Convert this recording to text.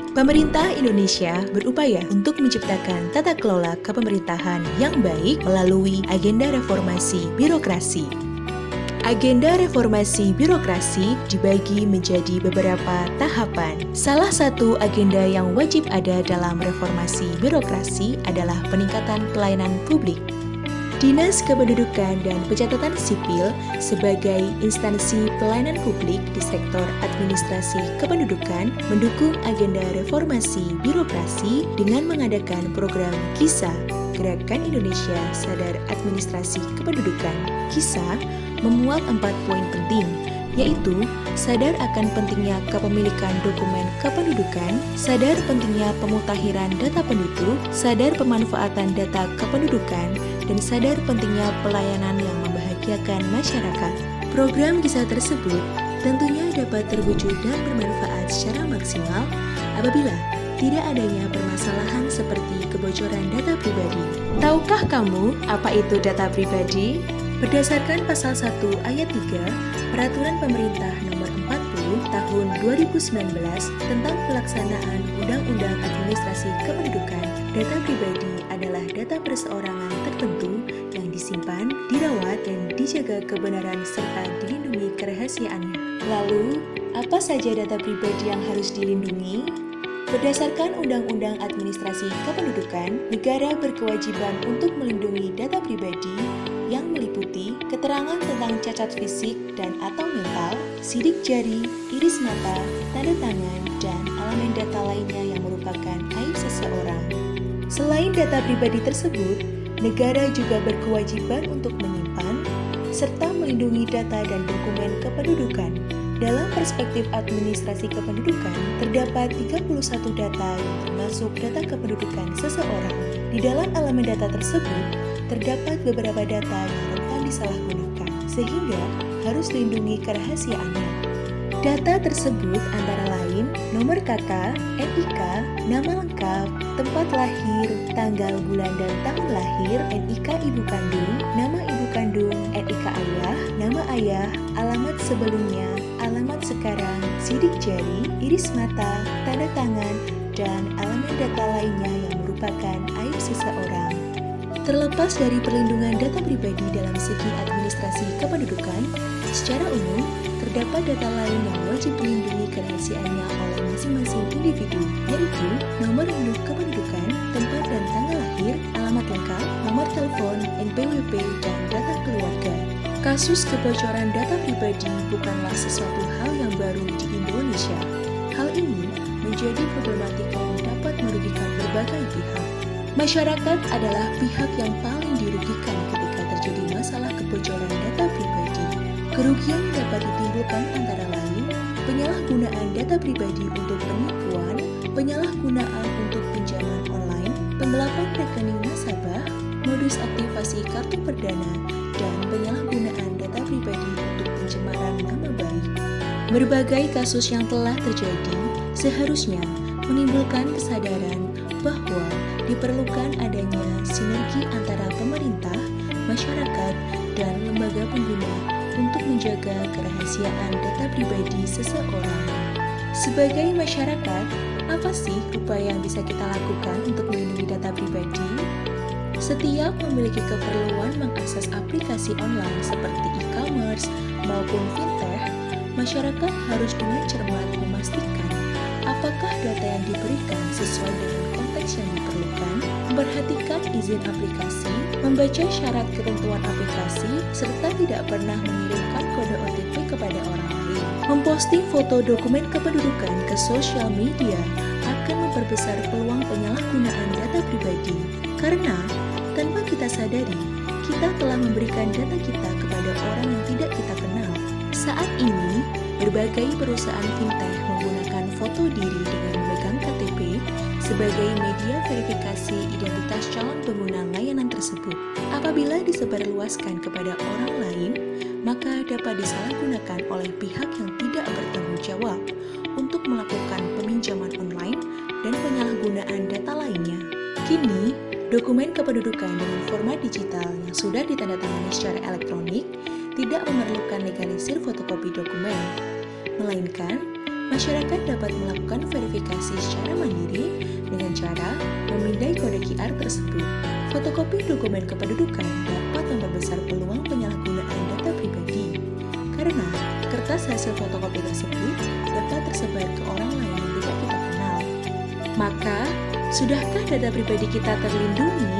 Pemerintah Indonesia berupaya untuk menciptakan tata kelola kepemerintahan yang baik melalui agenda reformasi birokrasi. Agenda reformasi birokrasi dibagi menjadi beberapa tahapan. Salah satu agenda yang wajib ada dalam reformasi birokrasi adalah peningkatan pelayanan publik. Dinas Kependudukan dan Pencatatan Sipil sebagai instansi pelayanan publik di sektor administrasi kependudukan mendukung agenda reformasi birokrasi dengan mengadakan program KISA, Gerakan Indonesia Sadar Administrasi Kependudukan. KISA memuat 4 poin penting, yaitu sadar akan pentingnya kepemilikan dokumen kependudukan, sadar pentingnya pemutakhiran data penduduk, sadar pemanfaatan data kependudukan, dan sadar pentingnya pelayanan yang membahagiakan masyarakat. Program KISA tersebut tentunya dapat terwujud dan bermanfaat secara maksimal apabila tidak adanya permasalahan seperti kebocoran data pribadi. Tahukah kamu apa itu data pribadi? Berdasarkan pasal 1 ayat 3 Peraturan Pemerintah Nomor 40 Tahun 2019 tentang pelaksanaan Undang-Undang Administrasi Kependudukan, data pribadi adalah data perseorangan tertentu yang disimpan, dirawat, dan dijaga kebenaran serta dilindungi kerahasiaannya. Lalu, apa saja data pribadi yang harus dilindungi? Berdasarkan Undang-Undang Administrasi Kependudukan, negara berkewajiban untuk melindungi data pribadi yang meliputi keterangan tentang cacat fisik dan atau mental, sidik jari, iris mata, tanda tangan, dan elemen data lainnya yang merupakan aib seseorang. Selain data pribadi tersebut, negara juga berkewajiban untuk menyimpan serta melindungi data dan dokumen kependudukan. Dalam perspektif administrasi kependudukan, terdapat 31 data yang termasuk data kependudukan seseorang. Di dalam elemen data tersebut, terdapat beberapa data yang rentan disalahgunakan, sehingga harus dilindungi kerahasiaannya. Data tersebut antara lain nomor KK, NIK, nama lengkap, tempat lahir, tanggal, bulan, dan tahun lahir, NIK ibu kandung, nama ibu kandung, NIK ayah, nama ayah, alamat sebelumnya, alamat sekarang, sidik jari, iris mata, tanda tangan, dan elemen data lainnya yang merupakan aib seseorang. Terlepas dari perlindungan data pribadi dalam segi administrasi kependudukan, secara umum, terdapat data lain yang wajib dilindungi kerahasiaannya oleh masing-masing individu, yaitu nomor induk kependudukan, tempat dan tanggal lahir, alamat lengkap, nomor telepon, NPWP, dan data keluarga. Kasus kebocoran data pribadi bukanlah sesuatu hal yang baru di Indonesia. Hal ini menjadi problematika yang dapat merugikan berbagai pihak. Masyarakat adalah pihak yang paling dirugikan ketika terjadi masalah kebocoran data pribadi. Kerugian yang dapat ditimbulkan antara lain penyalahgunaan data pribadi untuk penipuan, penyalahgunaan untuk pinjaman online, penggelapan rekening nasabah, modus aktivasi kartu perdana, dan penyalahgunaan data pribadi untuk pencemaran nama baik. Berbagai kasus yang telah terjadi seharusnya menimbulkan kesadaran bahwa diperlukan adanya sinergi antara pemerintah, masyarakat, dan lembaga pengguna untuk menjaga kerahasiaan data pribadi seseorang. Sebagai masyarakat, apa sih upaya yang bisa kita lakukan untuk melindungi data pribadi? Setiap memiliki keperluan mengakses aplikasi online seperti e-commerce maupun fintech, masyarakat harus dengan cermat memastikan apakah data yang diberikan sesuai dengan konteks yang diperlukan, memperhatikan izin aplikasi, membaca syarat ketentuan aplikasi, serta tidak pernah mengirimkan kode OTP kepada orang lain. Memposting foto dokumen kependudukan ke sosial media akan memperbesar peluang penyalahgunaan data pribadi, karena tanpa kita sadari, kita telah memberikan data kita kepada orang yang tidak kita kenal. Saat ini, berbagai perusahaan fintech menggunakan foto diri dengan memegang KTP sebagai media verifikasi identitas calon pengguna layanan tersebut. Apabila disebarluaskan kepada orang lain, maka dapat disalahgunakan oleh pihak yang tidak bertanggung jawab untuk melakukan peminjaman online dan penyalahgunaan data lainnya. Kini, dokumen kependudukan dengan format digital yang sudah ditandatangani secara elektronik tidak memerlukan legalisir fotokopi dokumen, melainkan Masyarakat dapat melakukan verifikasi secara mandiri dengan cara memindai kode QR tersebut. Fotokopi dokumen kependudukan dapat memperbesar peluang penyalahgunaan data pribadi, karena kertas hasil fotokopi tersebut dapat tersebar ke orang lain yang tidak kita kenal. Maka, sudahkah data pribadi kita terlindungi?